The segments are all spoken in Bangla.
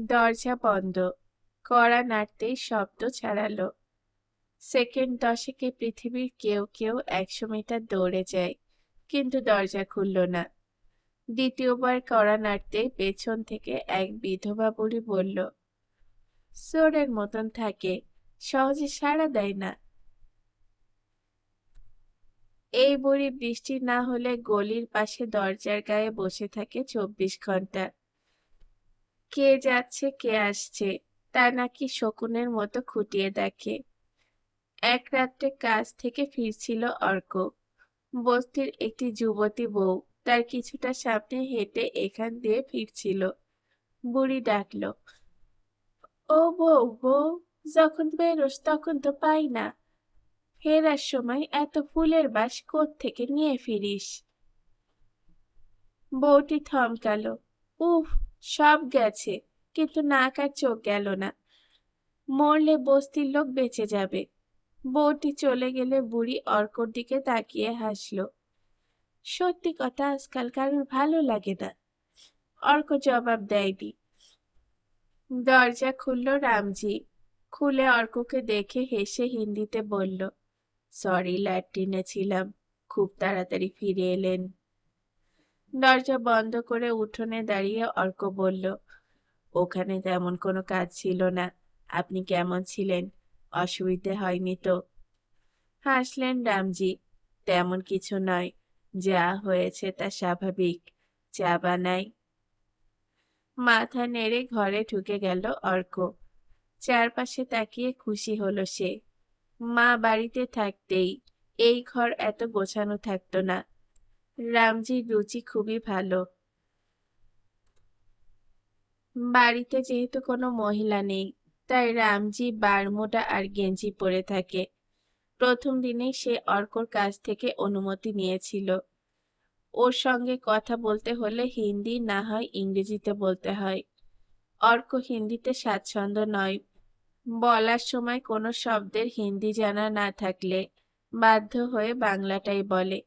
দরজা বন্ধ। কড়া নাড়তেই শব্দ ছাড়ালো। সেকেন্ড 10-এ পৃথিবীর কেউ কেউ 100 মিটার দৌড়ে যায়, কিন্তু দরজা খুলল না। দ্বিতীয়বার কড়া নাড়তেই পেছন থেকে এক বিধবা বুড়ি বলল, চোরের মতন থাকে, সহজে সাড়া দেয় না। এই বুড়ি বৃষ্টি না হলে গলির পাশে দরজার গায়ে বসে থাকে 24 ঘন্টা। কে যাচ্ছে কে আসছে তা নাকি শকুনের মতো খুঁটিয়ে দেখে। এক রাত্রে কাজ থেকে ফিরছিল অর্ক। বস্তির একটি যুবতী বউ তার কিছুটা সামনে হেঁটে এখান দিয়ে ফিরছিল। বুড়ি ডাকলো, ও বউ বউ, যখন বেরোস তখন তো পাই না, ফেরার সময় এত ফুলের বাস কোত্থেকে নিয়ে ফিরিস? বউটি থমকালো। উফ, সব গেছে, কিন্তু নাক আর চোখ গেল না। মরলে বস্তির লোক বেঁচে যাবে। বউটি চলে গেলে বুড়ি অর্কর দিকে তাকিয়ে হাসলো। সত্যি কথা আজকাল কারোর ভালো লাগে না। অর্ক জবাব দেয়নি। দরজা খুলল রামজি। খুলে অর্ককে দেখে হেসে হিন্দিতে বলল, সরি, ল্যাট্রিনে ছিলাম, খুব তাড়াতাড়ি ফিরে এলেন। দরজা বন্ধ করে উঠোনে দাঁড়িয়ে অর্ক বলল, ওখানে তেমন কোনো কাজ ছিল না। আপনি কেমন ছিলেন? অসুবিধে হয়নি তো? হাসলেন রামজি। তেমন কিছু নয়, যা হয়েছে তা স্বাভাবিক। চা বানাই? মাথা নেড়ে ঘরে ঢুকে গেল অর্ক। চারপাশে তাকিয়ে খুশি হলো সে। মা বাড়িতে থাকতেই এই ঘর এত গোছানো থাকতো না। রামজির রুচি খুবই ভালো। বাড়িতে যেহেতু কোনো মহিলা নেই, তাই রামজি বারমুডা আর গেঞ্জি পরে থাকে। প্রথম দিনেই সে অর্কর কাছ থেকে অনুমতি নিয়েছিল। ওর সঙ্গে কথা বলতে হলে হিন্দি না হয় ইংরেজিতে বলতে হয়। অর্ক হিন্দিতে স্বাচ্ছন্দ্য নয়। বলার সময় কোনো শব্দের হিন্দি জানা না থাকলে বাধ্য হয়ে বাংলাটাই বলে।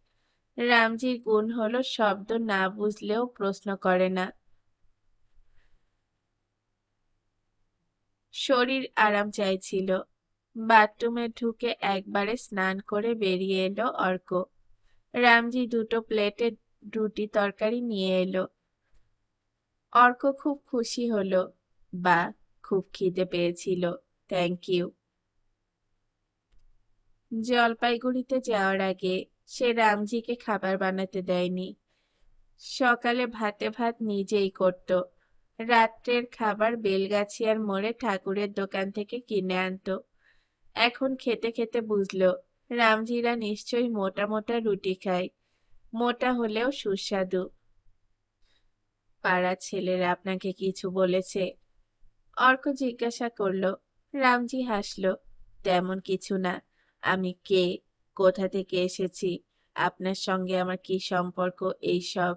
রামজির গুণ হলো শব্দ না বুঝলেও প্রশ্ন করে না। শরীর আরাম চাইছিল। বাথরুমে ঢুকে একবারে স্নান করে বেরিয়ে এলো অর্ক। রামজি দুটো প্লেটে রুটি তরকারি নিয়ে এলো। অর্ক খুব খুশি হলো। বা, খুব খিদে পেয়েছিল, থ্যাংক ইউ। জলপাইগুড়িতে যাওয়ার আগে সে রামজিকে খাবার বানাতে দেয়নি। সকালে ভাতে ভাত নিজেই করত। রাত্রের খাবার বেলগাছিয়ার মোড়ে ঠাকুরের দোকান থেকে কিনে আনতো। এখন খেতে খেতে বুঝলো রামজিরা নিশ্চয়ই মোটা মোটা রুটি খায়, মোটা হলেও সুস্বাদু। পাড়ার ছেলেরা আপনাকে কিছু বলেছে? অর্ক জিজ্ঞাসা করলো। রামজি হাসলো, তেমন কিছু না। আমি কে, কোথা থেকে এসেছি, আপনার সঙ্গে আমার কি সম্পর্ক, এইসব।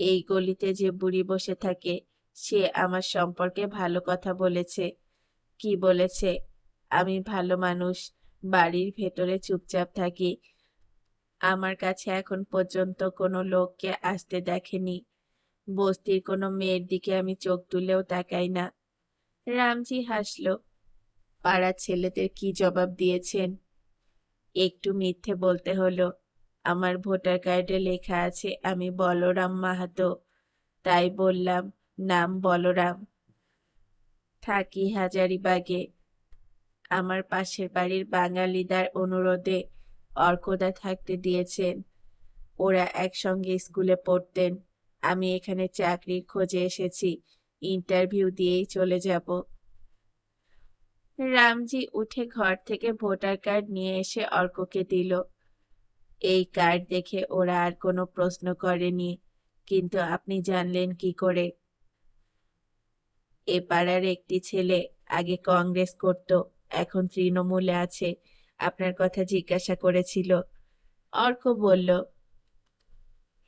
এই গলিতে যে বুড়ি বসে থাকে সে আমার সম্পর্কে ভালো কথা বলেছে। কি বলেছে? আমি ভালো মানুষ, বাড়ির ভেতরে চুপচাপ থাকি। আমার কাছে এখন পর্যন্ত কোনো লোককে আসতে দেখেনি। বস্তির কোনো মেয়ের দিকে আমি চোখ তুলেও তাকাই না। রামজি হাসলো। পাড়ার ছেলেদের কি জবাব দিয়েছেন? একটু মিথ্যে বলতে হলো। আমার ভোটার কার্ডে লেখা আছে আমি বলরাম মাহাতো, তাই বললাম নাম বলরাম। থাকি হাজারিবাগে। আমার পাশের বাড়ির বাঙালিদার অনুরোধে অর্কদা থাকতে দিয়েছেন। ওরা একসঙ্গে স্কুলে পড়তেন। আমি এখানে চাকরির খোঁজে এসেছি, ইন্টারভিউ দিয়েই চলে যাব। রামজি উঠে ঘর থেকে ভোটার কার্ড নিয়ে এসে অর্ককে দিল। এই কার্ড দেখে ওরা আর কোনো প্রশ্ন করেনি। কিন্তু আপনি জানলেন কি করে? এ পাড়ার একটি ছেলে আগে কংগ্রেস করত, এখন তৃণমূলে আছে, আপনার কথা জিজ্ঞাসা করেছিল। অর্ক বলল।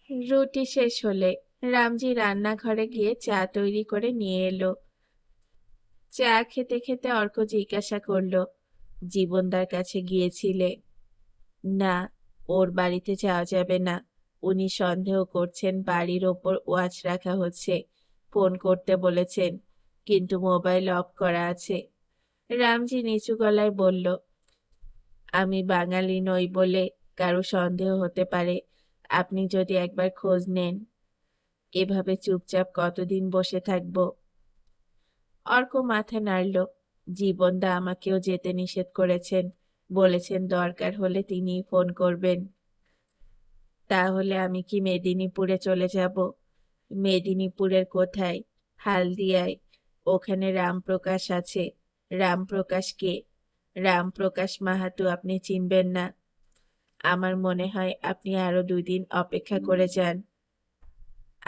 রুটি শেষ হলে রামজি রান্নাঘরে গিয়ে চা তৈরি করে নিয়ে এলো। চা খেতে খেতে অর্ক জিজ্ঞাসা করলো, জীবনদার কাছে গিয়েছিলে? না, ওর বাড়িতে যাওয়া যাবে না। উনি সন্দেহ করছেন বাড়ির ওপর ওয়াচ রাখা হচ্ছে, ফোন করতে বলেছেন। কিন্তু মোবাইল অফ করা আছে। রামজি নিচু গলায় বলল, আমি বাঙালি নই বলে কারো সন্দেহ হতে পারে। আপনি যদি একবার খোঁজ নেন। এভাবে চুপচাপ কতদিন বসে থাকব? অর্ক মাথা নাড়ল। জীবনদা আমাকেও যেতে নিষেধ করেছেন, বলেছেন দরকার হলে তিনিই ফোন করবেন। তাহলে আমি কি মেদিনীপুরে চলে যাব? মেদিনীপুরের কোথায়? হালদিয়ায়। ওখানে রামপ্রকাশ আছে। রামপ্রকাশ কে? রামপ্রকাশ মাহাতো আপনি চিনবেন না। আমার মনে হয় আপনি আরো 2 দিন অপেক্ষা করে যান।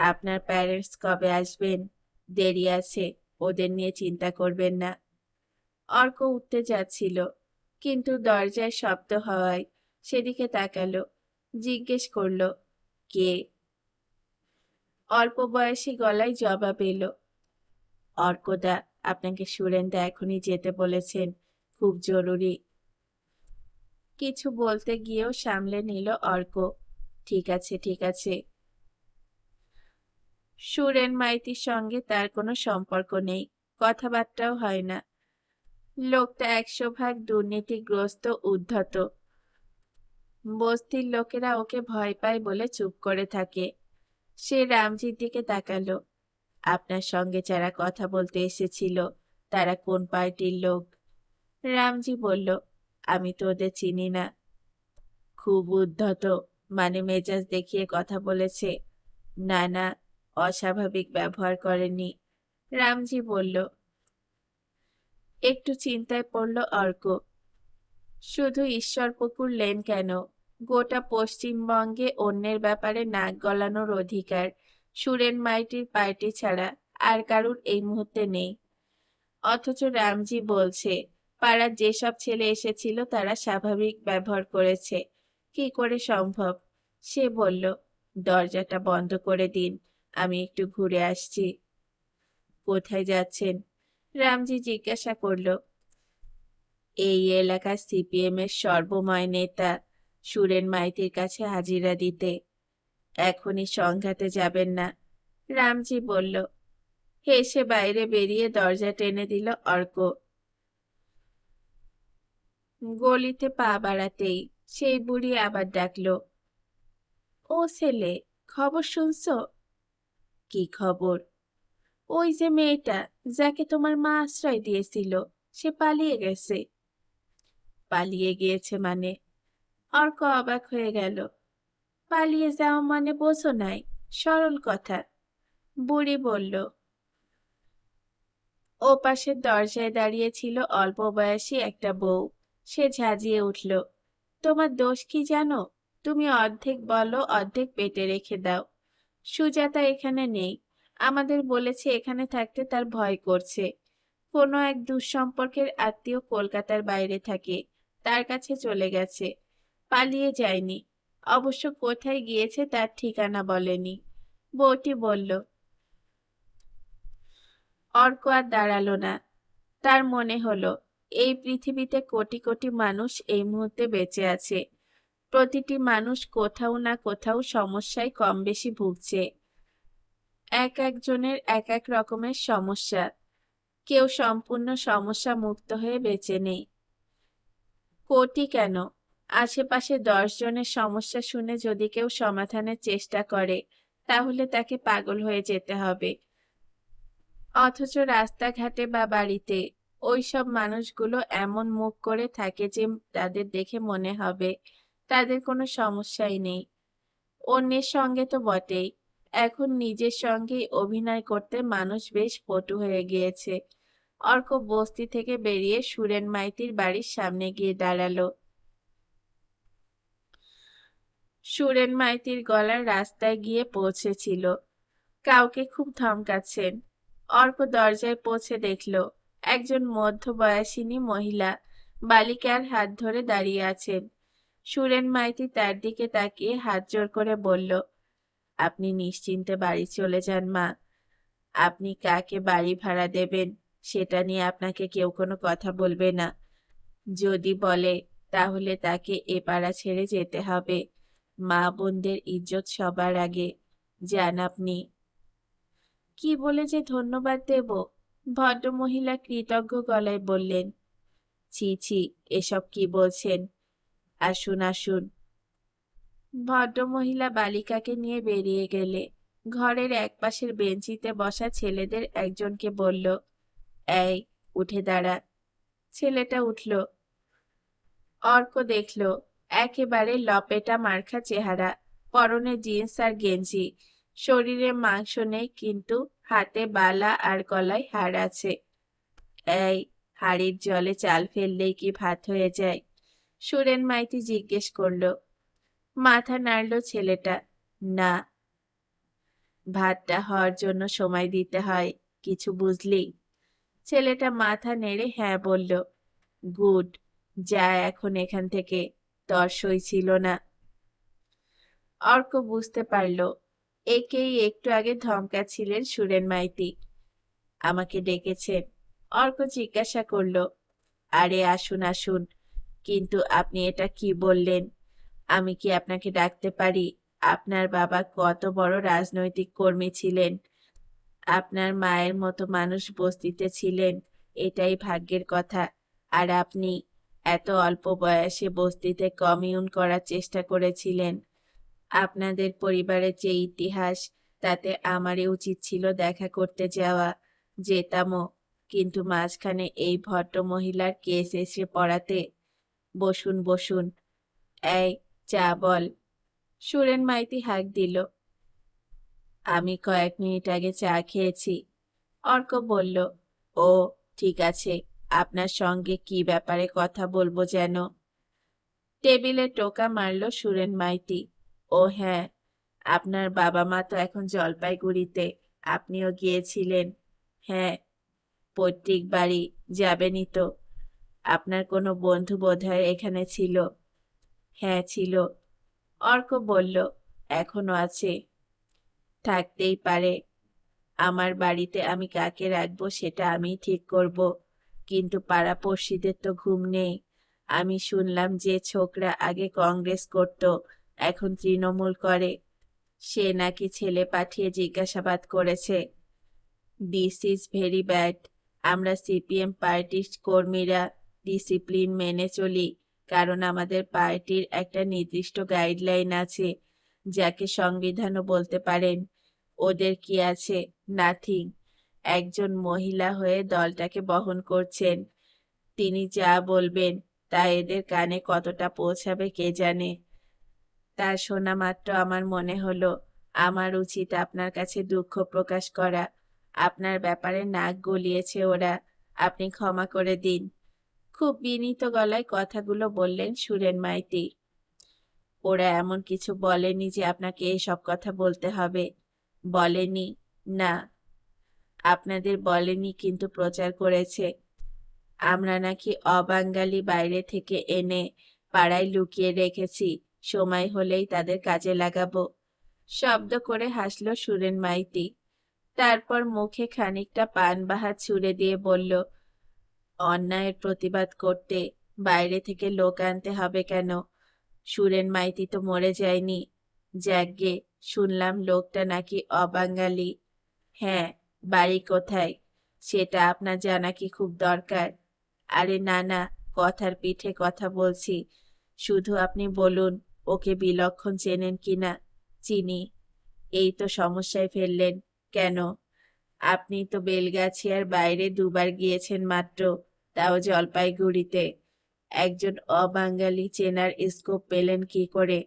আপনার প্যারেন্টস কবে আসবেন? দেরি আছে, ওদের নিয়ে চিন্তা করবেন না। অর্ক উঠতে যাচ্ছিল, কিন্তু দরজায় শব্দ হওয়ায় সেদিকে তাকালো। জিজ্ঞেস করলো, কে? অল্প বয়সী গলায় জবাব এলো, অর্কদা, আপনাকে সুরেন্দা এখনই যেতে বলেছেন, খুব জরুরি। কিছু বলতে গিয়েও সামলে নিল অর্ক। ঠিক আছে, ঠিক আছে। সুরেন মাইতির সঙ্গে তার কোনো সম্পর্ক নেই, কথাবার্তাও হয় না। লোকটা 100 ভাগ দুর্নীতিগ্রস্ত, উদ্ধত। বস্তির লোকেরা ওকে ভয় পায় বলে চুপ করে থাকে। সে রামজির দিকে তাকালো। আপনার সঙ্গে যারা কথা বলতে এসেছিল তারা কোন পার্টির লোক? রামজি বলল, আমি তো ওদের চিনি না। খুব উদ্ধত, মানে মেজাজ দেখিয়ে কথা বলেছে? না না, অস্বাভাবিক ব্যবহার করেনি। রামজি বলল। একটু চিন্তায় পড়ল অর্ক। শুধু ঈশ্বরপুকুর লেন কেন, গোটা পশ্চিমবঙ্গে অন্যের ব্যাপারে নাক গলানোর অধিকার সুরেন মাইতির পার্টি ছাড়া আর কারুর এই মুহূর্তে নেই। অথচ রামজি বলছে পাড়ার যেসব ছেলে এসেছিল তারা স্বাভাবিক ব্যবহার করেছে। কি করে সম্ভব? সে বলল, দরজাটা বন্ধ করে দিন, আমি একটু ঘুরে আসছি। কোথায় যাচ্ছেন? রামজি জিজ্ঞাসা করল। এই এলাকার সিপিএম এর সর্বময় নেতা সুরেন মাইতির কাছে হাজিরা দিতে। এখনই সংঘাতে যাবেন না। রামজি বলল। হেসে বাইরে বেরিয়ে দরজা টেনে দিল অর্ক। গলিতে পা বাড়াতেই সেই বুড়ি আবার ডাকলো, ও ছেলে, খবর শুনছো? কি খবর? ওই যে মেয়েটা যাকে তোমার মা আশ্রয় দিয়েছিল, সে পালিয়ে গেছে। পালিয়ে গিয়েছে মানে? অর্ক অবাক হয়ে গেল। পালিয়ে যাওয়া মানে বোঝো নাই? সরল কথা। বুড়ি বলল। ও পাশের দরজায় দাঁড়িয়ে ছিল অল্প বয়সী একটা বউ। সে ঝাঁঝিয়ে উঠল, তোমার দোষ কি জানো? তুমি অর্ধেক বলো, অর্ধেক পেটে রেখে দাও। সুজাতা এখানে নেই, আমাদের বলেছে এখানে থাকতে তার ভয় করছে। কোনো এক দুঃসম্পর্কের আত্মীয় কলকাতার বাইরে থাকে, তার কাছে চলে গেছে, পালিয়ে যায়নি। অবশ্য কোথায় গিয়েছে তার ঠিকানা বলেনি। বউটি বলল। অর্ক আর দাঁড়ালো না। তার মনে হলো এই পৃথিবীতে কোটি কোটি মানুষ এই মুহূর্তে বেঁচে আছে। প্রতিটি মানুষ কোথাও না কোথাও সমস্যায় কম বেশি ভুগছে। এক একজনের এক এক রকমের সমস্যা। কেউ সম্পূর্ণ সমস্যা মুক্ত হয়ে বেঁচে নেই। কোটি কেন, আশেপাশে 10 জনের সমস্যা শুনে যদি কেউ সমাধানের চেষ্টা করে তাহলে তাকে পাগল হয়ে যেতে হবে। অথচ রাস্তাঘাটে বা বাড়িতে ওইসব মানুষগুলো এমন মুখ করে থাকে যে তাদের দেখে মনে হবে তাদের কোনো সমস্যাই নেই। অন্যের সঙ্গে তো বটেই, এখন নিজের সঙ্গেই অভিনয় করতে মানুষ বেশ পটু হয়ে গিয়েছে। অর্ক বস্তি থেকে বেরিয়ে সুরেন মাইতির বাড়ির সামনে গিয়ে দাঁড়ালো। সুরেন মাইতির গলার রাস্তায় গিয়ে পৌঁছেছিল। কাউকে খুব ধমকাচ্ছেন। অর্ক দরজায় পৌঁছে দেখল একজন মধ্যবয়সিনী মহিলা বালিকার হাত ধরে দাঁড়িয়ে আছেন। সুরেন মাইতি তার দিকে তাকিয়ে হাত জোড় করে বলল, আপনি নিশ্চিন্তে বাড়ি চলে যান মা। আপনি কাকে বাড়ি ভাড়া দেবেন সেটা নিয়ে আপনাকে কেউ কোনো কথা বলবে না। যদি বলে তাহলে তাকে এ পাড়া ছেড়ে যেতে হবে। মা বোনদের ইজ্জত সবার আগে, যান আপনি। কি বলে যে ধন্যবাদ দেব? ভদ্রমহিলা কৃতজ্ঞ গলায় বললেন, ছি ছি, এসব কি বলছেন? আসুন আসুন। ভদ্রমহিলা বালিকাকে নিয়ে বেরিয়ে গেলে ঘরের একপাশের বেঞ্চিতে বসা ছেলেদের একজনকে বলল, এই, উঠে দাঁড়া। ছেলেটা উঠল। অর্ক দেখল একেবারে লপেটা মার্কা চেহারা, পরনে জিন্স আর গেঞ্জি, শরীরে মাংস নেই কিন্তু হাতে বালা আর গলায় হাড় আছে। এই, হাড়ির জলে চাল ফেললেই কি ভাত হয়ে যায়? সুরেন মাইতি জিজ্ঞেস করল। মাথা নাড়ল ছেলেটা, না, ভাতটা হওয়ার জন্য সময় দিতে হয়, কিছু বুঝলি? ছেলেটা মাথা নেড়ে হ্যাঁ বলল। গুড, যা এখন এখান থেকে, তর সই ছিল না। অর্ক বুঝতে পারল একেই একটু আগে ধমকাচ্ছিলেন সুরেন মাইতি। আমাকে ডেকেছেন? অর্ক জিজ্ঞাসা করল। আরে আসুন আসুন, কিন্তু আপনি এটা কি বললেন? আমি কি আপনাকে ডাকতে পারি? আপনার বাবা কত বড় রাজনৈতিক কর্মী ছিলেন, আপনার মায়ের মতো মানুষ বস্তিতে ছিলেন, এটাই ভাগ্যের কথা। আর আপনি এত অল্প বয়সে বস্তিতে কমিউন করার চেষ্টা করেছিলেন। আপনাদের পরিবারের যে ইতিহাস, তাতে আমারই উচিত ছিল দেখা করতে যাওয়া, যেতামও, কিন্তু মাঝখানে এই ভদ্র মহিলার কেস এসে পড়াতে। বসুন বসুন। এই, চা বল। সুরেন মাইতি হাঁক দিল। আমি কয়েক মিনিট আগে চা খেয়েছি। অর্ক বলল, ও ঠিক আছে, আপনার সঙ্গে কি ব্যাপারে কথা বলবো যেন? টেবিলে টোকা মারল সুরেন মাইতি। ও হ্যাঁ, আপনার বাবা মা তো এখন জলপাইগুড়িতে, আপনিও গিয়েছিলেন। হ্যাঁ, পৈতৃক বাড়ি, যাবেনই তো। আপনার কোনো বন্ধু বোধহয় এখানে ছিল। হ্যাঁ ছিল। অর্ক বলল, এখনো আছে? থাকতেই পারে। আমার বাড়িতে আমি কাকে রাখবো সেটা আমি ঠিক করব, কিন্তু পাড়াপড়শিদের তো ঘুম নেই। আমি শুনলাম যে ছোকরা আগে কংগ্রেস করত, এখন তৃণমূল করে। সে নাকি ছেলে পাঠিয়ে জিজ্ঞাসাবাদ করেছে। This is very bad. আমরা সিপিএম পার্টির কর্মীরা ডিসিপ্লিন মেনে চলি, কারণ আমাদের পার্টির একটা নির্দিষ্ট গাইডলাইন আছে, যাকে সংবিধানও বলতে পারেন। ওদের কি আছে? নাথিং। একজন মহিলা হয়ে দলটাকে বহন করছেন, তিনি যা বলবেন তা এদের কানে কতটা পৌঁছাবে কে জানে। তার শোনা মাত্র আমার মনে হলো আমার উচিত আপনার কাছে দুঃখ প্রকাশ করা। আপনার ব্যাপারে নাক গলিয়েছে ওরা, আপনি ক্ষমা করে দিন। খুব বিনীত গলায় কথাগুলো বললেন সুরেন মাইতি। ওরা এমন কিছু বলেনি যে আপনাকে এসব কথা বলতে হবে। বলেনি? না। আপনাদের বলেনি কিন্তু প্রচার করেছে। আমরা নাকি অবাঙালি বাইরে থেকে এনে পাড়ায় লুকিয়ে রেখেছি, সময় হলেই তাদের কাজে লাগাবো। শব্দ করে হাসল সুরেন মাইতি। তারপর মুখে খানিকটা পান বাহার ছুঁড়ে দিয়ে বলল, অন্যায়ের প্রতিবাদ করতে বাইরে থেকে লোক আনতে হবে কেন? সুরেন মাইতি তো মরে যায়নি। যাকগে, শুনলাম লোকটা নাকি অবাঙালি। হ্যাঁ, বাড়ি কোথায় সেটা আপনার জানা কি খুব দরকার? আরে না না, কথার পিঠে কথা বলছি। শুধু আপনি বলুন ওকে বিলক্ষণ চেনেন কিনা। চিনি। এই তো সমস্যায় ফেললেন। কেন? আপনি তো বেলগাছিয়ার বাইরে দুবার গিয়েছেন মাত্র, তাও জলপাইগুড়িতে। একজন অবাঙালি চেনার স্কোপ পেলেন কি করে?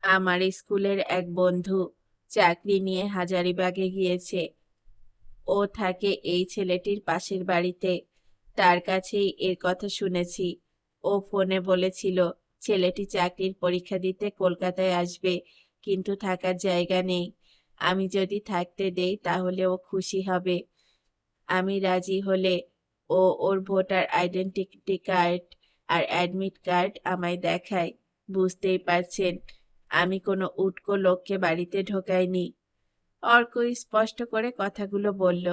আমার স্কুলের এক বন্ধু চাকরি নিয়ে হাজারিবাগে গিয়েছে। ও থাকে এই ছেলেটির পাশের বাড়িতে, তার কাছেই এর কথা শুনেছি। ও ফোনে বলেছিল ছেলেটি চাকরির পরীক্ষা দিতে কলকাতায় আসবে, কিন্তু থাকার জায়গা নেই। আমি যদি থাকতে দেই তাহলে ও খুশি হবে। আমি রাজি হলে ও ওর ভোটার আইডেন্টিটি কার্ড আর অ্যাডমিট কার্ড আমায় দেখায়। বুঝতেই পারছেন, আমি কোনো উটকো লোককে বাড়িতে ঢোকাইনি। অর্ক স্পষ্ট করে কথাগুলো বলল।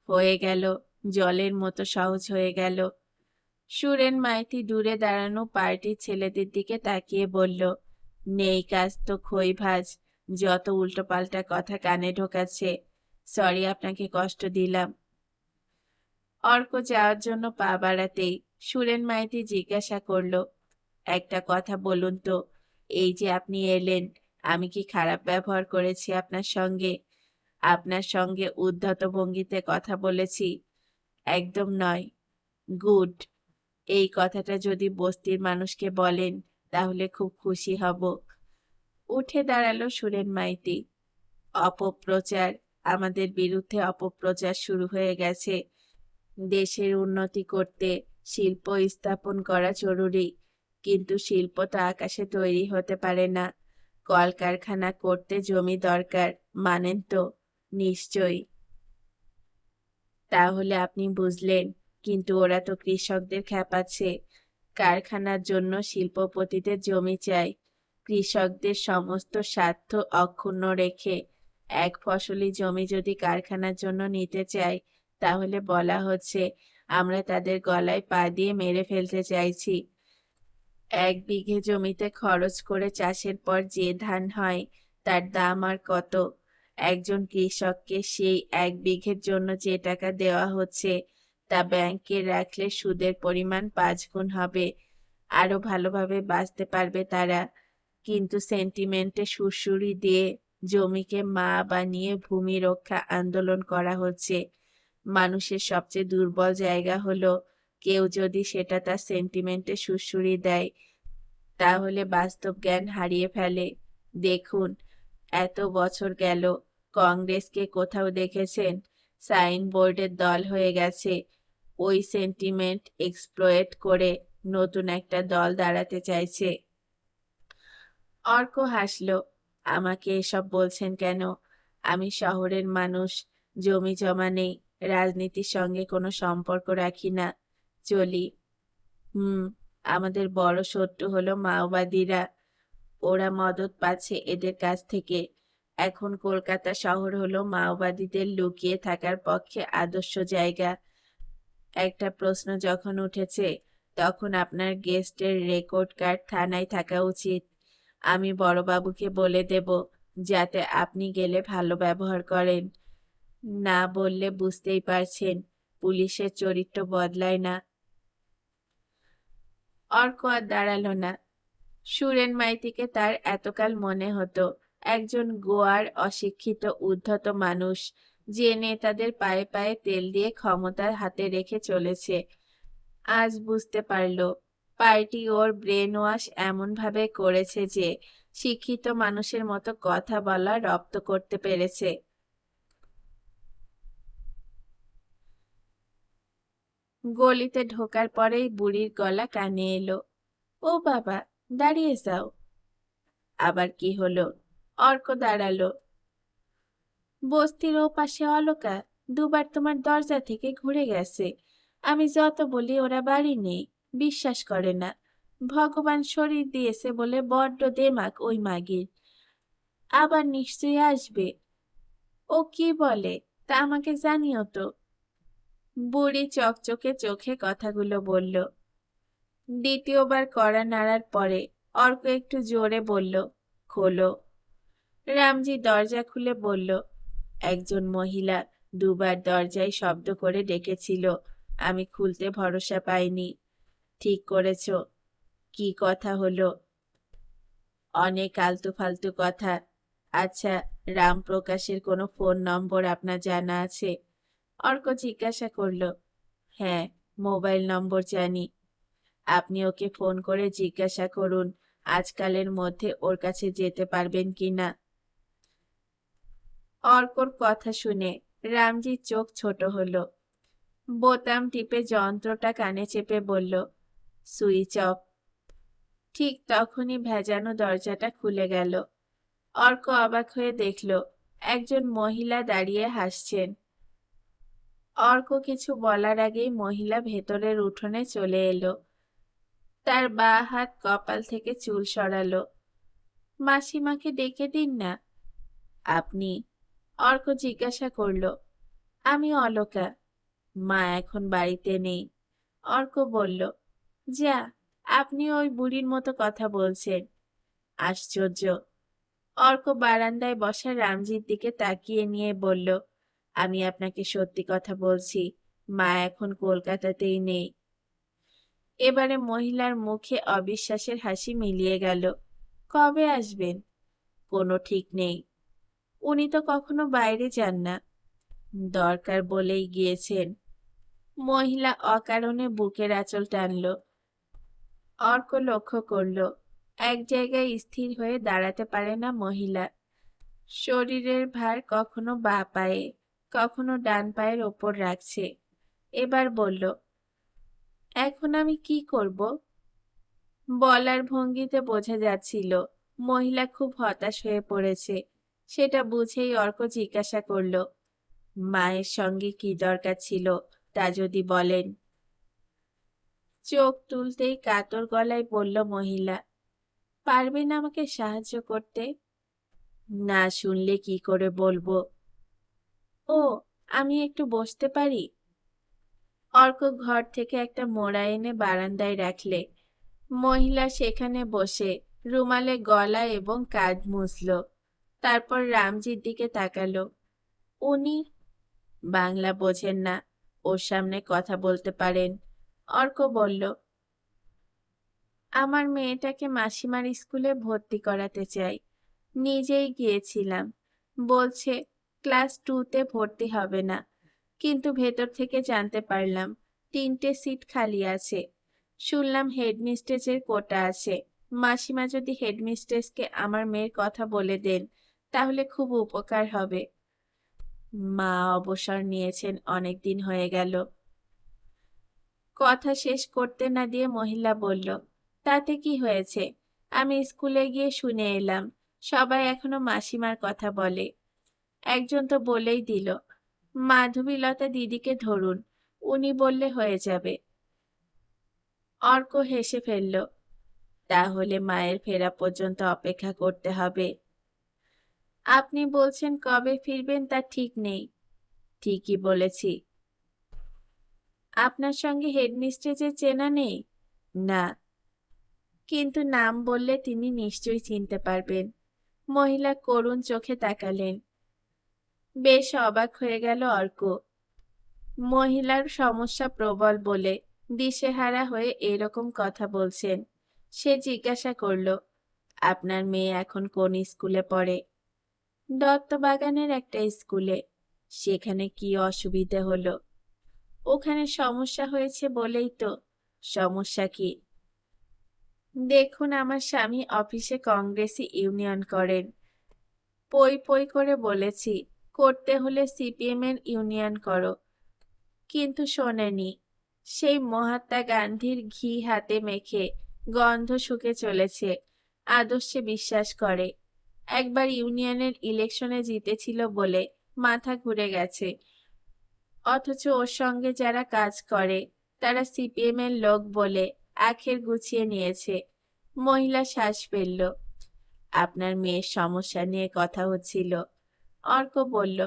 হয়ে গেল, জলের মতো সহজ হয়ে গেল। সুরেন মাইতি দূরে দাঁড়ানো পার্টির ছেলেদের দিকে তাকিয়ে বলল, নেই কাজ তো খই ভাজ, যত উল্টোপাল্টা কথা কানে ঢোকাচ্ছে। সরি আপনাকে কষ্ট দিলাম। অর্ক যাওয়ার জন্য পা বাড়াতেই সুরেন মাইতি জিজ্ঞাসা করলো, একটা কথা বলুন তো, এই যে আপনি এলেন, আমি কি খারাপ ব্যবহার করেছি আপনার সঙ্গে? আপনার সঙ্গে উদ্ধত ভঙ্গিতে কথা বলেছি? একদম নয়। গুড। এই কথাটা যদি বস্তির মানুষকে বলেন তাহলে খুব খুশি হব। উঠে দাঁড়ালো সুরেন মাইতি। অপপ্রচার, আমাদের বিরুদ্ধে অপপ্রচার শুরু হয়ে গেছে। দেশের উন্নতি করতে শিল্প স্থাপন করা জরুরি, কিন্তু শিল্প তো আকাশে তৈরি হতে পারে না। কলকারখানা করতে জমি দরকার, মানেন তো? নিশ্চয়ই। তাহলে আপনি বুঝলেন, কিন্তু ওরা তো কৃষকদের খেপাচ্ছে। কারখানার জন্য শিল্পপতিদের জমি চাই। কৃষকদের সমস্ত স্বার্থ অক্ষুণ্ণ রেখে এক ফসলি জমি যদি কারখানার জন্য নিতে চাই, তাহলে বলা হচ্ছে আমরা তাদের গলায় পা দিয়ে মেরে ফেলতে চাইছি। 1 বিঘে জমিতে খরচ করে চাষের পর যে ধান হয় তার দাম আর কত? একজন কৃষককে সেই 1 বিঘের জন্য যে টাকা দেওয়া হচ্ছে তা ব্যাংকে রাখলে সুদের পরিমাণ 5 গুণ হবে। আরো ভালোভাবে বাঁচতে পারবে তারা। কিন্তু সেন্টিমেন্টে সুড়সুড়ি দিয়ে জমিকে মা বানিয়ে ভূমি রক্ষা আন্দোলন করা হচ্ছে। মানুষের সবচেয়ে দুর্বল জায়গা হলো, কেউ যদি সেটা তার সেন্টিমেন্টে সুড়সুড়ি দেয় তাহলে বাস্তব জ্ঞান হারিয়ে ফেলে। দেখুন, এত বছর গেল, কংগ্রেসকে কোথাও দেখেছেন? সাইনবোর্ডের দল হয়ে গেছে। ওই সেন্টিমেন্ট এক্সপ্লয়েট করে নতুন একটা দল দাঁড়াতে চাইছে। অর্ক হাসল। আমাকে এসব বলছেন কেন? আমি শহরের মানুষ, জমি জমা নেই, রাজনীতির সঙ্গে কোনো সম্পর্ক রাখি না। চলি। হুম। আমাদের বড় শত্রু হলো মাওবাদীরা। ওরা মদদ পাচ্ছে এদের কাছ থেকে। এখন কলকাতা শহর হলো মাওবাদীদের লুকিয়ে থাকার পক্ষে আদর্শ জায়গা। একটা প্রশ্ন যখন উঠেছে, তখন আপনার গেস্টের রেকর্ড কার্ড থানায় থাকা উচিত। আমি বড়বাবুকে বলে দেব, যাতে আপনি গেলে ভালো ব্যবহার করেন। না বললে বুঝতেই পারছেন, পুলিশের চরিত্র বদলায় না। অর্ক আর দাঁড়ালো না। সুরেন মাইতিকে তার এতকাল মনে হতো একজন গোয়ার অশিক্ষিত উদ্ধত মানুষ, যে নেতাদের পায়ে পায়ে তেল দিয়ে ক্ষমতার হাতে রেখে চলেছে। আজ বুঝতে পারল, পার্টি ওর ব্রেন ওয়াশ এমন ভাবে করেছে যে শিক্ষিত মানুষের মতো কথা বলা রপ্ত করতে পেরেছে। গলিতে ঢোকার পরেই বুড়ির গলা কানে এলো, ও বাবা, দাঁড়িয়ে যাও। আবার কি হলো? অর্ক দাঁড়ালো। বস্তির ও পাশে অলকা 2বার তোমার দরজা থেকে ঘুরে গেছে। আমি যত বলি ওরা বাড়ি নেই, বিশ্বাস করে না। ভগবান শরীর দিয়েছে বলে বড্ড দেমাক ওই মাগির। আবার নিশ্চয়ই আসবে। ও কি বলে তা আমাকে জানিও তো। বুড়ি চকচকে চোখে কথাগুলো বলল। দ্বিতীয়বার কড়া নাড়ার পরে অর্ক একটু জোরে বলল, খোলো। রামজি দরজা খুলে বলল, একজন মহিলা 2বার দরজায় শব্দ করে ডেকেছিল, আমি খুলতে ভরসা পাইনি। ঠিক করেছ। কি কথা হলো? অনেক আলতু ফালতু কথা। আচ্ছা, রামপ্রকাশের কোনো ফোন নম্বর আপনার জানা আছে? অর্ক জিজ্ঞাসা করল। হ্যাঁ, মোবাইল নম্বর জানি। আপনি ওকে ফোন করে জিজ্ঞাসা করুন আজকালের মধ্যে ওর কাছে যেতে পারবেন কিনা। অর্কর কথা শুনে রামজির চোখ ছোট হলো। বোতাম টিপে যন্ত্রটা কানে চেপে বলল, সুইচ অফ। ঠিক তখনই ভেজানো দরজাটা খুলে গেল। অর্ক অবাক হয়ে দেখল একজন মহিলা দাঁড়িয়ে হাসছেন। অর্ক কিছু বলার আগেই মহিলা ভেতরের উঠোনে চলে এলো। তার বাঁ হাত কপাল থেকে চুল সরালো। মাসিমাকে ডেকে দিন না। আপনি? অর্ক জিজ্ঞাসা করল। আমি অলকা। মা এখন বাড়িতে নেই। অর্ক বলল, যা, আপনি ওই বুড়ির মতো কথা বলছেন। আশ্চর্য। অর্ক বারান্দায় বসা রামজির দিকে তাকিয়ে নিয়ে বলল, আমি আপনাকে সত্যি কথা বলছি, মা এখন কলকাতাতেই নেই। এবারে মহিলার মুখে অবিশ্বাসের হাসি মিলিয়ে গেল। কবে আসবেন? কোনো ঠিক নেই। উনি তো কখনো বাইরে যান না। দরকার বলেই গিয়েছেন। মহিলা অকারণে বুকের আঁচল টানল। অর্ক লক্ষ্য করল, এক জায়গায় স্থির হয়ে দাঁড়াতে পারে না মহিলা। শরীরের ভার কখনো বাঁ পায়ে, কখনো ডান পায়ের ওপর রাখছে। এবার বলল, এখন আমি কি করব? বলার ভঙ্গিতে বোঝা যাচ্ছিল মহিলা খুব হতাশ হয়ে পড়েছে। সেটা বুঝেই অর্ক জিজ্ঞাসা করল, মায়ের সঙ্গে কি দরকার ছিল তা যদি বলেন। চোখ তুলতেই কাতর গলায় বলল মহিলা, পারবেন আমাকে সাহায্য করতে? না শুনলে কি করে বলবো। ও, আমি একটু বসতে পারি? অর্ক ঘর থেকে একটা মোড়া এনে বারান্দায় রাখলে। মহিলা সেখানে বসে রুমালে গলা এবং কাঁধ মুছল। তারপর রামজির দিকে তাকালো। উনি বাংলা বোঝেন না, ওর সামনে কথা বলতে পারেন। অর্ক বলল, আমার মেয়েটাকে মাসিমার স্কুলে ভর্তি করাতে চাই। নিজেই গিয়েছিলাম, বলছে ক্লাস 2-তে ভর্তি হবে না, কিন্তু ভেতর থেকে জানতে পারলাম 3টে সিট খালি আছে। শুনলাম হেডমিস্ট্রেসের কোটা আছে। মাসিমা যদি হেডমিস্ট্রেসকে আমার মেয়ের কথা বলে দেন তাহলে খুব উপকার হবে। মা অবসর নিয়েছেন অনেক দিন হয়ে গেল। কথা শেষ করতে না দিয়ে মহিলা বলল, তাতে কি হয়েছে? আমি স্কুলে গিয়ে শুনে এলাম সবাই এখনো মাসিমার কথা বলে। একজন তো বলেই দিল, মাধবীলতা দিদিকে ধরুন, উনি বললে হয়ে যাবে। অর্ক হেসে ফেলল, তাহলে মায়ের ফেরা পর্যন্ত অপেক্ষা করতে হবে। আপনি বলছেন কবে ফিরবেন তা ঠিক নেই। ঠিকই বলেছি। আপনার সঙ্গে হেডমিস্ট্রেসের চেনা নেই? না। কিন্তু নাম বললে তিনি নিশ্চয়ই চিনতে পারবেন। মহিলা করুণ চোখে তাকালেন। বেশ অবাক হয়ে গেল অর্ক। মহিলার সমস্যা প্রবল বলে দিশেহারা হয়ে এরকম কথা বলছেন। সে জিজ্ঞাসা করল, আপনার মেয়ে এখন কোন স্কুলে পড়ে? দত্তবাগানের একটা স্কুলে। সেখানে কি অসুবিধে হলো? ওখানে সমস্যা হয়েছে বলেই তো। সমস্যা কি? দেখুন, আমার স্বামী অফিসে কংগ্রেসি ইউনিয়ন করেন। পই পই করে বলেছি, করতে হলে সিপিএম এর ইউনিয়ন করো, কিন্তু শোনেনি। সেই মহাত্মা গান্ধীর ঘি হাতে মেখে গন্ধ শুকে চলেছে, আদর্শে বিশ্বাস করে। একবার ইউনিয়নের ইলেকশনে জিতেছিল বলে মাথা ঘুরে গেছে, অথচ ওর সঙ্গে যারা কাজ করে তারা সিপিএম এর লোক বলে আখের গুছিয়ে নিয়েছে। মহিলা শ্বাস ফেলল। আপনার মেয়ের সমস্যা নিয়ে কথা হচ্ছিল। অর্ক বলল,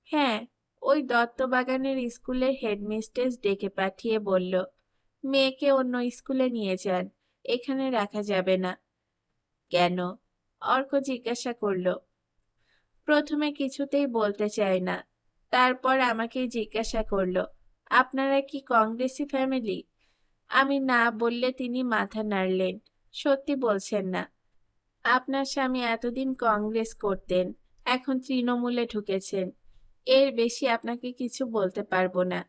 হ্যাঁ, ওই দত্তবাগানের স্কুলের হেডমিস্ট্রেস ডেকে পাঠিয়ে বলল, মেয়েকে অন্য স্কুলে নিয়ে যান, এখানে রাখা যাবে না। কেন? অর্ক জিজ্ঞাসা করল। প্রথমে কিছুতেই বলতে চায় না, তারপর আমাকেই জিজ্ঞাসা করল, আপনারা কি কংগ্রেসি ফ্যামিলি? আমি না বললে তিনি মাথা নাড়লেন। সত্যি বলছেন না? আপনার স্বামী এতদিন কংগ্রেস করতেন, এখন তৃণমূলে ঢুকেছেন। এর বেশি আপনাকে কিছু বলতে পারবো না।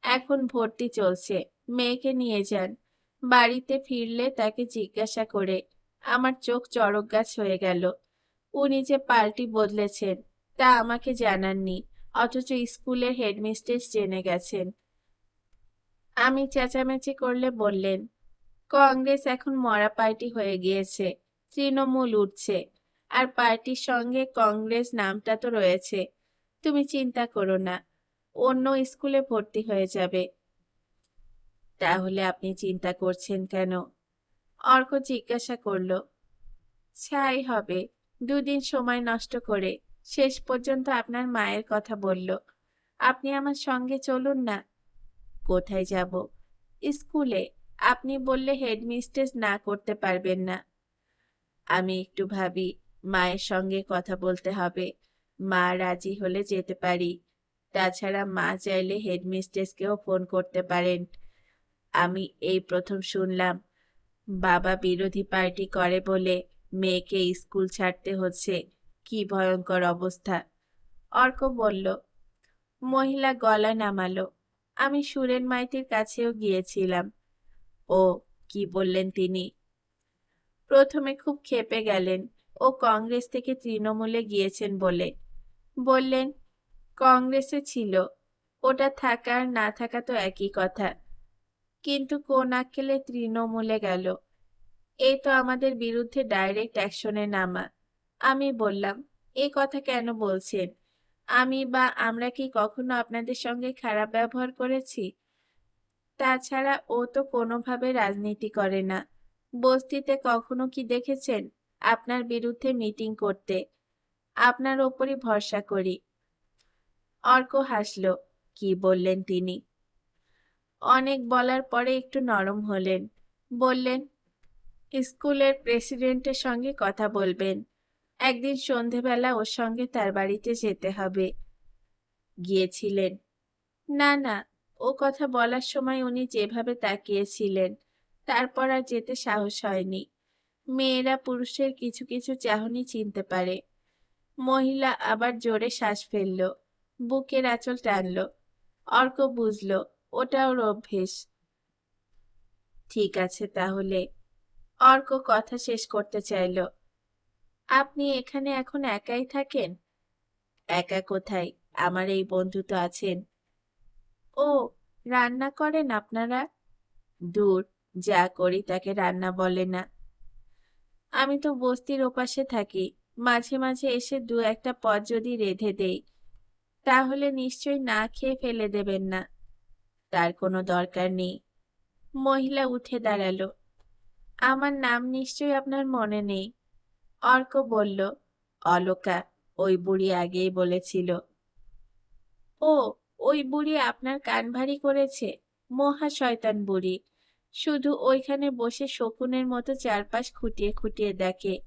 এখন ভর্তি চলছে, মেয়েকে নিয়ে যান। বাড়িতে ফিরলে তাকে জিজ্ঞাসা করে আমার চোখ চড়ক গাছ হয়ে গেল। উনি যে পাল্টি বদলেছেন তা আমাকে জানাননি, অথচ স্কুলের হেডমিস্ট্রেস জেনে গেছেন। আমি চেঁচামেচি করলে বললেন, কংগ্রেস এখন মরা পার্টি হয়ে গিয়েছে, তৃণমূল উঠছে, আর পার্টির সঙ্গে কংগ্রেস নামটা তো রয়েছে। তুমি চিন্তা করো না, অন্য স্কুলে ভর্তি হয়ে যাবে। তাহলে আপনি চিন্তা করছেন কেন? অর্ক জিজ্ঞাসা করল। ছাই হবে, দুদিন সময় নষ্ট করে। শেষ পর্যন্ত আপনার মায়ের কথা বলল। আপনি আমার সঙ্গে চলুন না। কোথায় যাব? স্কুলে। আপনি বললে হেডমিস্ট্রেস না করতে পারবেন না। আমি একটু ভাবি, মায়ের সঙ্গে কথা বলতে হবে। মা রাজি হলে যেতে পারি। তাছাড়া মা চাইলে হেডমিস্ট্রেসকেও ফোন করতে পারেন। আমি এই প্রথম শুনলাম বাবা বিরোধী পার্টি করে বলে মেয়েকে স্কুল ছাড়তে হচ্ছে। কি ভয়ঙ্কর অবস্থা। অর্ক বলল। মহিলা গলা নামালো। আমি সুরেন মাইতির কাছেও গিয়েছিলাম। ও, কি বললেন তিনি? প্রথমে খুব ক্ষেপে গেলেন। ও কংগ্রেস থেকে তৃণমূলে গিয়েছেন বলে। বললেন, কংগ্রেসে ছিল, ওটা থাকা আর না থাকা তো একই কথা। কিন্তু কোন আক্কেলে তৃণমূলে গেল? এই তো আমাদের বিরুদ্ধে ডাইরেক্ট অ্যাকশনে নামা। আমি বললাম, এ কথা কেন বলছেন? আমি বা আমরা কি কখনো আপনাদের সঙ্গে খারাপ ব্যবহার করেছি? তাছাড়া ও তো কোনোভাবে রাজনীতি করে না। বস্তিতে কখনো কি দেখেছেন আপনার বিরুদ্ধে মিটিং করতে? আপনার ওপরই ভরসা করি। অর্ক হাসল। কি বললেন তিনি? অনেক বলার পরে একটু নরম হলেন। বললেন, স্কুলের প্রেসিডেন্টের সঙ্গে কথা বলবেন। একদিন সন্ধেবেলা ওর সঙ্গে তার বাড়িতে যেতে হবে। গিয়েছিলেন? না না, ও কথা বলার সময় উনি যেভাবে তাকিয়েছিলেন, তারপর আর যেতে সাহস হয়নি। মেয়েরা পুরুষের কিছু কিছু চাহনি চিনতে পারে। মহিলা আবার জোরে শ্বাস ফেলল, বুকের আঁচল টানল। অর্ক বুঝল ওটা ওর অভ্যেস। ঠিক আছে তাহলে। অর্ক কথা শেষ করতে চাইল। আপনি এখানে এখন একাই থাকেন? একা কোথায়, আমার এই বন্ধু তো আছেন। ও, রান্না করেন আপনারা? দূর, যা করি তাকে রান্না বলে না। আমি তো বস্তির ওপাশে থাকি, মাঝে মাঝে এসে দু একটা পদ যদি রেঁধে দেই। তাহলে নিশ্চয়ই না খেয়ে ফেলে দেবেন না। তার কোনো দরকার নেই। মহিলা উঠে দাঁড়ালো। আমার নাম নিশ্চয়ই আপনার মনে নেই। অর্ক বলল, অলকা, ওই বুড়ি আগেই বলেছিল। ও, ওই বুড়ি আপনার কান ভারী করেছে? মহা শয়তান বুড়ি। শুধু ওইখানে বসে শকুনের মতো চারপাশ খুঁটিয়ে খুঁটিয়ে দেখে।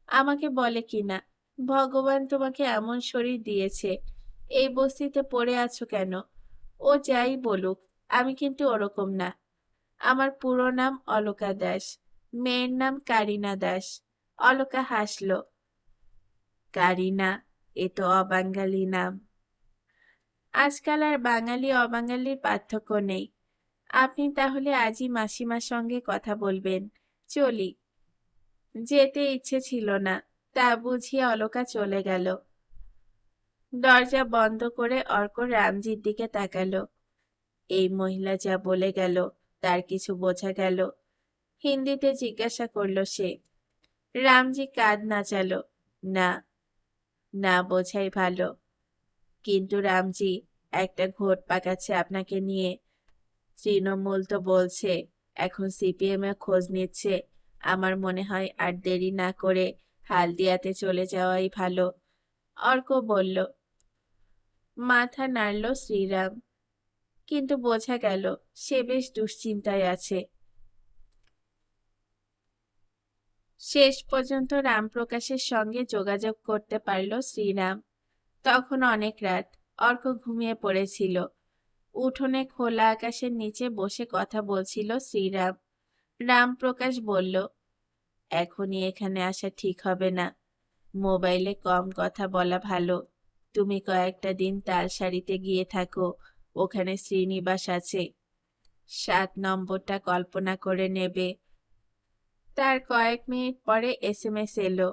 আমাকে বলে কিনা, ভগবান তোমাকে এমন শরীর দিয়েছে, এই বস্তিতে পড়ে আছো কেন? ও যাই বলুক, আমি কিন্তু ওরকম না। আমার পুরো নাম অলকা দাস, মেয়ের নাম কারিনা দাস। অলকা হাসল। কারিনা, এ তো অবাঙালি নাম। আজকাল আর বাঙালি অবাঙালির পার্থক্য নেই। আপনি তাহলে আজই মাসিমার সঙ্গে কথা বলবেন। চলি। যেতে ইচ্ছে ছিল না, তা বুঝিয়ে অলকা চলে গেল। দরজা বন্ধ করে অর্ক রামজির দিকে তাকালো। এই মহিলা যা বলে গেল তার কিছু বোঝা গেল। হিন্দিতে জিজ্ঞাসা করল সে। রামজি কাঁধ নাচালো। না, না বোঝাই ভালো। কিন্তু রামজি, একটা ঘোট পাকাচ্ছে আপনাকে নিয়ে। তৃণমূল তো বলছে এখন সিপিএম এর খোঁজ নিচ্ছে। আমার মনে হয় আর দেরি না করে হালদিয়াতে চলে যাওয়াই ভালো। অর্ক বলল। মাথা নাড়ল শ্রীরাম, কিন্তু বোঝা গেল সে বেশ দুশ্চিন্তায় আছে। শেষ পর্যন্ত রামপ্রকাশের সঙ্গে যোগাযোগ করতে পারল শ্রীরাম। তখন অনেক রাত, অর্ক ঘুমিয়ে পড়েছিল। উঠোনে খোলা আকাশের নিচে বসে কথা বলছিল শ্রীরাম। রামপ্রকাশ বলল, এখনই এখানে আসা ঠিক হবে না। মোবাইলে কম কথা বলা ভালো। তুমি কয়েকটা দিন তালসারিতে গিয়ে থাকো, ওখানে শ্রীনিবাস আছে। 7 নম্বরটা কল্পনা করে নেবে। তার কয়েক মিনিট পরে SMS এলো।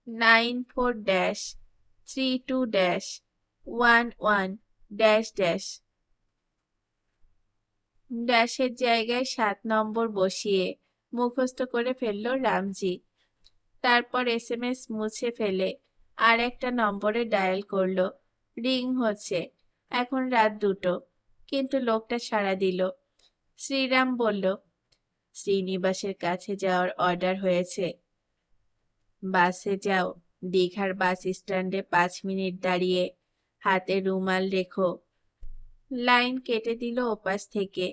94-32-11-। ড্যাশের জায়গায় 7 নম্বর বসিয়ে মুখস্থ করে ফেলল রামজি। তারপর SMS মুছে ফেলে আর একটা নম্বরে ডায়াল করলো। রিং হচ্ছে। এখন রাত 2টো, কিন্তু লোকটা সাড়া দিল। শ্রীরাম বলল, শ্রীনিবাসের কাছে যাওয়ার অর্ডার হয়েছে। বাসে যাও, দীঘার বাস স্ট্যান্ডে 5 মিনিট দাঁড়িয়ে হাতে রুমাল রেখো। লাইন কেটে দিল ওপাশ থেকে।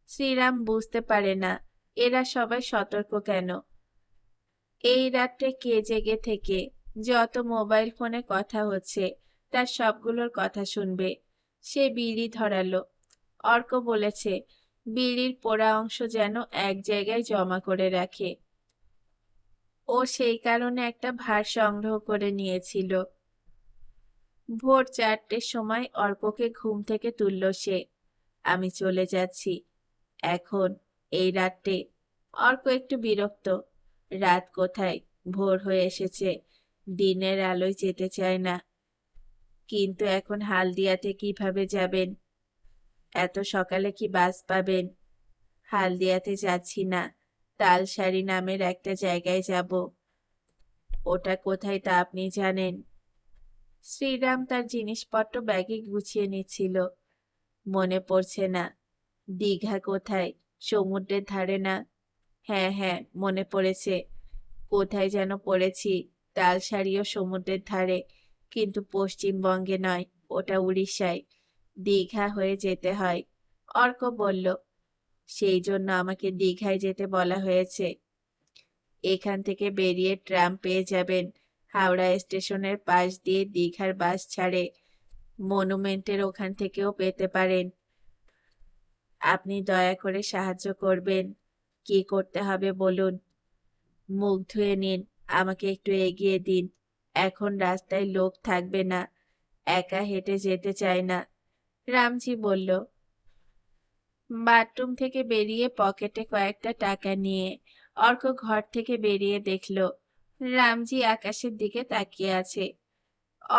শ্রীরাম বুঝতে পারে না এরা সবাই সতর্ক কেন। এই রাত্রে কে জেগে থেকে যত মোবাইল ফোনে কথা হচ্ছে তার সবগুলোর কথা শুনবে। সে বিড়ি ধরালো। অর্ক বলেছে বিড়ির পোড়া অংশ যেন এক জায়গায় জমা করে রাখে। ও সেই কারণে একটা ভার সংগ্রহ করে নিয়েছিল। ভোর 4টের সময় অর্ককে ঘুম থেকে তুলল সে। আমি চলে যাচ্ছি এখন, এই রাতে। অর্ক একটু বিরক্ত। রাত কোথায়, ভোর হয়ে এসেছে। দিনের আলোয় যেতে চায় না। কিন্তু এখন হালদিয়াতে কিভাবে যাবেন? এত সকালে কি বাস পাবেন? হালদিয়াতে যাচ্ছি না, তালসারি নামের একটা জায়গায় যাব। ওটা কোথায় তা আপনি জানেন? শ্রীরাম তার জিনিসপত্র ব্যাগে গুছিয়ে নিচ্ছিল। মনে পড়ছে না। দীঘা কোথায়? সমুদ্রের ধারে না? হ্যাঁ হ্যাঁ, মনে পড়েছে। কোথায় যেন পড়েছি, তালসারিও সমুদ্রের ধারে, কিন্তু পশ্চিমবঙ্গে নয়, ওটা উড়িষ্যায়। দীঘা হয়ে যেতে হয়। অর্ক বলল, সেই জন্য আমাকে দীঘায় যেতে বলা হয়েছে। এখান থেকে বেরিয়ে ট্রাম পেয়ে যাবেন। হাওড়া স্টেশনের পাশ দিয়ে দীঘার বাস ছাড়ে। মনুমেন্টের ওখান থেকেও পেতে পারেন। আপনি দয়া করে সাহায্য করবেন। কি করতে হবে বলুন? মুখ ধুয়ে নিন, আমাকে একটু এগিয়ে দিন। এখন রাস্তায় লোক থাকবে না, একা হেঁটে যেতে চাই না। রামজি বলল। বাথরুম থেকে বেরিয়ে পকেটে কয়েকটা টাকা নিয়ে অর্ক ঘর থেকে বেরিয়ে দেখল রামজি আকাশের দিকে তাকিয়ে আছে।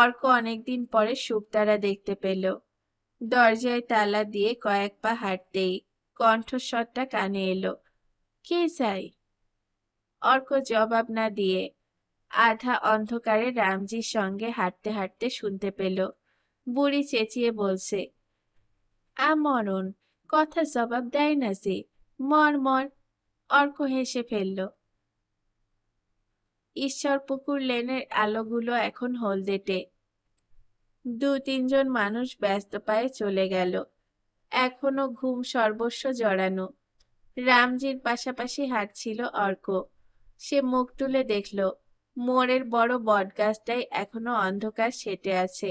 অর্ক অনেকদিন পরে শুকতারা দেখতে পেল। দরজায় তালা দিয়ে কয়েক পা হাঁটতেই কণ্ঠস্বরটা কানে এলো, কে চাই? অর্ক জবাব না দিয়ে আধা অন্ধকারে রামজির সঙ্গে হাঁটতে হাঁটতে শুনতে পেল বুড়ি চেঁচিয়ে বলছে, মরণ, কথা জবাব দেয় না যে, মর মর। অর্ক হেসে ফেলল। ঈশ্বরপুকুর লেনের আলোগুলো এখন হলদেটে। 2-3 জন মানুষ ব্যস্ত পায়ে চলে গেল। এখনো ঘুম সর্বস্ব জড়ানো। রামজির পাশাপাশি হাঁটছিল অর্ক। সে মুখ তুলে দেখল মোড়ের বড় বটগাছটায় এখনো অন্ধকার সেটে আছে।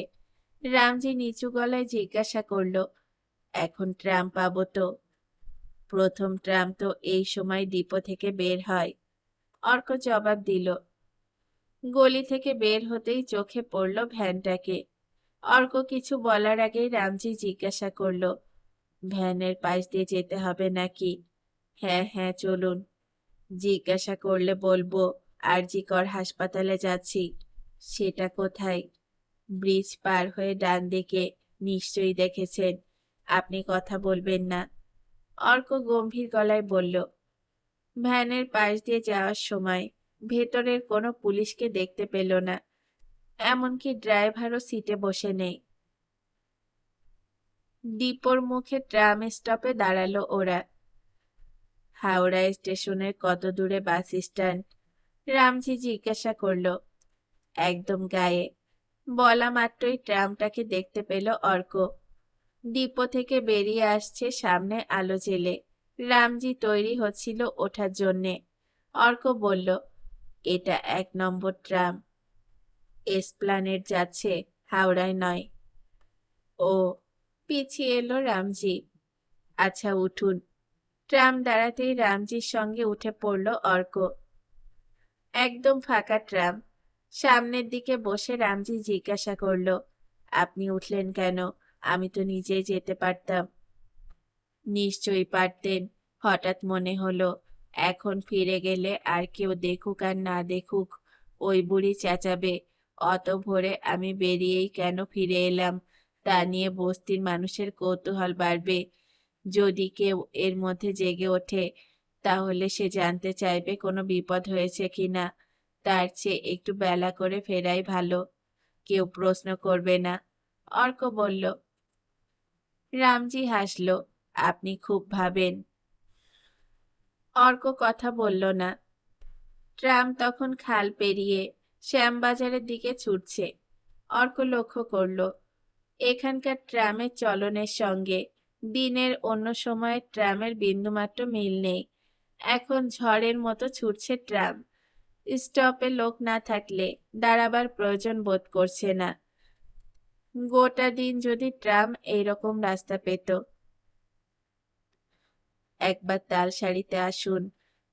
রামজি নিচু গলায় জিজ্ঞাসা করল, এখন ট্রাম পাবো তো? প্রথম ট্রাম তো এই সময় ডিপো থেকে বের হয়। অর্ক জবাব দিল। গলি থেকে বের হতেই চোখে পড়ল ভ্যানটাকে। অর্ক কিছু বলার আগেই রামজি জিজ্ঞাসা করল, ভ্যানের পাশ দিয়ে যেতে হবে নাকি? হ্যাঁ হ্যাঁ, চলুন। জিজ্ঞাসা করলে বলবো আরজিকর হাসপাতালে যাচ্ছি। সেটা কোথায়? ব্রিজ পার হয়ে ডান দিকে, নিশ্চয়ই দেখেছেন। আপনি কথা বলবেন না? অর্ক গম্ভীর গলায় বলল। ভ্যানের পাশ দিয়ে যাওয়ার সময় ভেতরের কোনো পুলিশকে দেখতে পেল না, এমনকি ড্রাইভারও সিটে বসে নেই। ডিপোর মুখে ট্রাম স্টপে দাঁড়ালো ওরা। হাওড়া স্টেশনের কত দূরে বাস স্ট্যান্ড? রামজি জিজ্ঞাসা করল। একদম গায়ে। বলা মাত্রই ট্রামটাকে দেখতে পেল অর্ক। ডিপো থেকে বেরিয়ে আসছে সামনে আলো জেলে। রামজি তৈরি হচ্ছিল ওঠার জন্যে। অর্ক বলল, এটা 1 নম্বর ট্রাম। এসপ্ল্যানেড যাচ্ছে, হাওড়ায় নয়। ও, পিছিয়ে এলো রামজি। আচ্ছা উঠুন। ট্রাম দাঁড়াতেই রামজির সঙ্গে উঠে পড়ল অর্ক। একদম ফাঁকা ট্রাম। সামনের দিকে বসে রামজি জিজ্ঞাসা করল, আপনি উঠলেন কেন? আমি তো নিজেই যেতে পারতাম। নিশ্চয়ই পারতেন, হঠাৎ মনে হলো। এখন ফিরে গেলে আর কেউ দেখুক আর না দেখুক, ওই বুড়ি চেঁচাবে অত ভোরে আমি বেরিয়েই কেন ফিরে এলাম তা নিয়ে বস্তির মানুষের কৌতূহল বাড়বে। যদি কেউ এর মধ্যে জেগে ওঠে তাহলে সে জানতে চাইবে কোনো বিপদ হয়েছে কিনা। তার চেয়ে একটু বেলা করে ফেরাই ভালো, কেউ প্রশ্ন করবে না। অর্ক বলল। রামজি হাসল, আপনি খুব ভাবেন। অর্ক কথা বলল না। ট্রাম তখন খাল পেরিয়ে শ্যামবাজারের দিকে ছুটছে। অর্ক লক্ষ্য করল এখানকার ট্রামের চলনের সঙ্গে দিনের অন্য সময়ের ট্রামের বিন্দুমাত্র মিল নেই। এখন ঝড়ের মতো ছুটছে ট্রাম। স্টপে লোক না থাকলে দাঁড়াবার প্রয়োজন বোধ করছে না। গোটা দিন যদি ট্রাম এইরকম রাস্তা পেত। একবার তালসারিতে আসুন,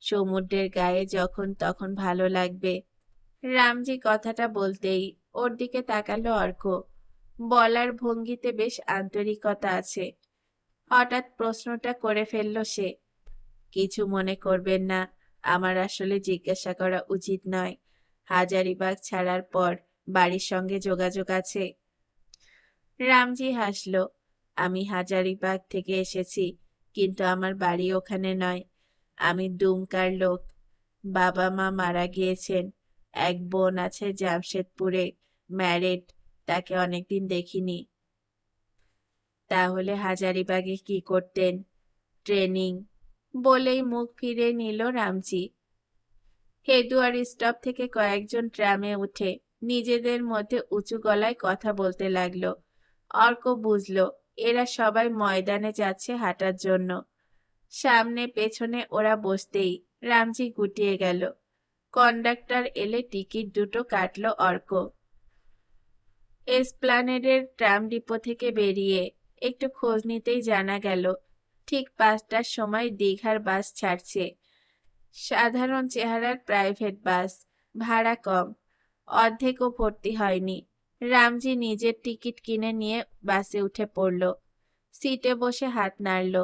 সমুদ্রের গায়ে যখন তখন ভালো লাগবে। রামজি কথাটা বলতেই ওর দিকে তাকালো অর্ক। বলার ভঙ্গিতে বেশ আন্তরিকতা আছে। হঠাৎ প্রশ্নটা করে ফেলল সে। কিছু মনে করবেন না, আমার আসলে জিজ্ঞাসা করা উচিত নয়, হাজারিবাগ ছাড়ার পর বাড়ির সঙ্গে যোগাযোগ আছে? রামজি হাসল। আমি হাজারিবাগ থেকে এসেছি, কিন্তু আমার বাড়ি ওখানে নয়। আমি দুমকার লোক। বাবা মা মারা গিয়েছেন। এক বোন আছে জামশেদপুরে, ম্যারেড। তাকে অনেকদিন দেখিনি। তাহলে হাজারিবাগে কি করতেন? ট্রেনিং। বলেই মুখ ফিরে নিল রামজি। হেদুয়ার স্টপ থেকে কয়েকজন ট্রামে উঠে নিজেদের মধ্যে উঁচু গলায় কথা বলতে লাগলো। অর্ক বুঝল এরা সবাই ময়দানে যাচ্ছে হাঁটার জন্য। সামনে পেছনে ওরা বসতেই রামজি গুটিয়ে গেল। কন্ডাক্টর এলে টিকিট দুটো কাটল অর্ক। এসপ্ল্যানেডের ট্রাম ডিপো থেকে বেরিয়ে একটু খোঁজ নিতেই জানা গেল ঠিক 5টার সময় দীঘার বাস ছাড়ছে। সাধারণ চেহারার প্রাইভেট বাস, ভাড়া কম, অর্ধেকও ভর্তি হয়নি। রামজি নিজের টিকিট কিনে নিয়ে বাসে উঠে পড়ল। সিটে বসে হাত নাড়ল।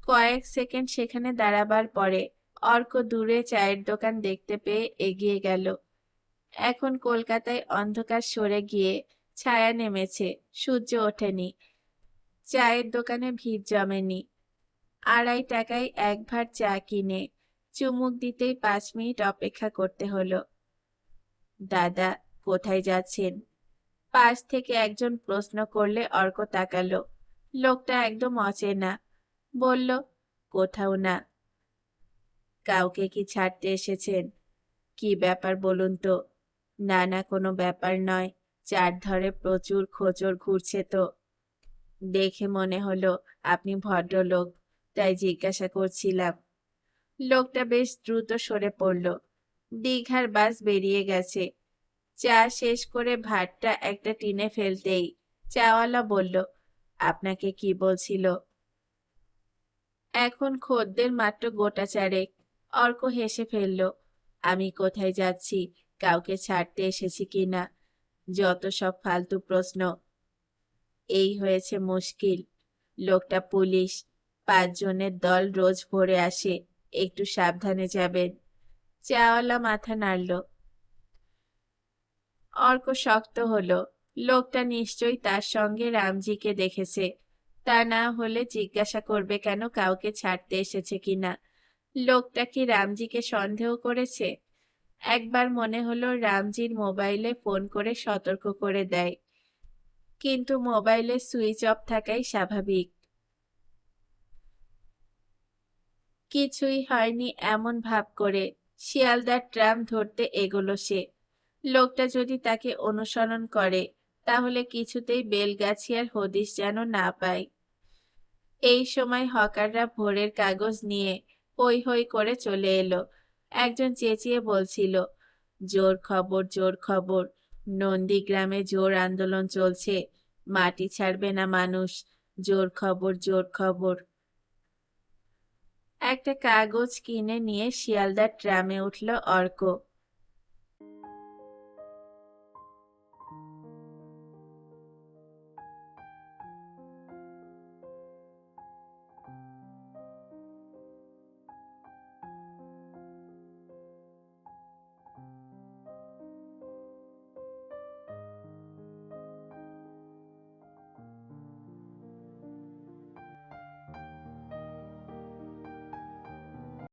কয়েক সেকেন্ড সেখানে দাঁড়াবার পরে অর্ক দূরে চায়ের দোকান দেখতে পেয়ে এগিয়ে গেল। এখন কলকাতায় অন্ধকার সরে গিয়ে ছায়া নেমেছে, সূর্য ওঠেনি। চায়ের দোকানে ভিড় জমেনি। 2.5 টাকায় এক ভাঁড় চা কিনে চুমুক দিতেই 5 মিনিট অপেক্ষা করতে হলো। দাদা, কোথায় যাচ্ছেন? পাশ থেকে একজন প্রশ্ন করলে অর্ক তাকালো। লোকটা একদম অচেনা। বলল, কোথাও না। কাউকে কি ছাড়তে এসেছেন? কি ব্যাপার বলুন তো? না না, কোনো ব্যাপার নয়, চারধারে প্রচুর খোঁচর ঘুরছে তো। দেখে মনে হলো আপনি ভদ্রলোক, তাই জিজ্ঞাসা করছিলাম। লোকটা বেশ দ্রুত সরে পড়ল। দীঘার বাস বেরিয়ে গেছে। চা শেষ করে ভাতটা একটা টিনে ফেলতেই চাওয়ালা বলল, আপনাকে কি বলছিল? এখন খদ্দের মাত্র গোটা চারেক। অর্ক হেসে ফেলল। আমি কোথায় যাচ্ছি, কাউকে ছাড়তে এসেছি কিনা, যত সব ফালতু প্রশ্ন। এই হয়েছে মুশকিল। লোকটা পুলিশ, 5 জনের দল রোজ ভোরে আসে, একটু সাবধানে যাবেন। চাওয়ালা মাথা নাড়ল। অর্ক শক্ত হলো। লোকটা নিশ্চয়ই তার সঙ্গে রামজিকে দেখেছে, তা না হলে জিজ্ঞাসা করবে কেন কাউকে ছাড়তে এসেছে কিনা। লোকটা কি রামজিকে সন্দেহ করেছে? একবার মনে হলো রামজির মোবাইলে ফোন করে সতর্ক করে দেয়, কিন্তু মোবাইলে সুইচ অফ থাকাই স্বাভাবিক। কিছুই হয়নি এমন ভাব করে শিয়ালদার ট্রাম ধরতে এগোলো সে। লোকটা যদি তাকে অনুসরণ করে তাহলে কিছুতেই বেলগাছিয়ার হদিশ যেন না পায়। এই সময় হকাররা ভোরের কাগজ নিয়ে হৈ হৈ করে চলে এলো। একজন চেঁচিয়ে বলছিল, জোর খবর, জোর খবর, নন্দীগ্রামে জোর আন্দোলন চলছে, মাটি ছাড়বে না মানুষ, জোর খবর, জোর খবর। একটা কাগজ কিনে নিয়ে শিয়ালদার ট্রামে উঠল অর্ক।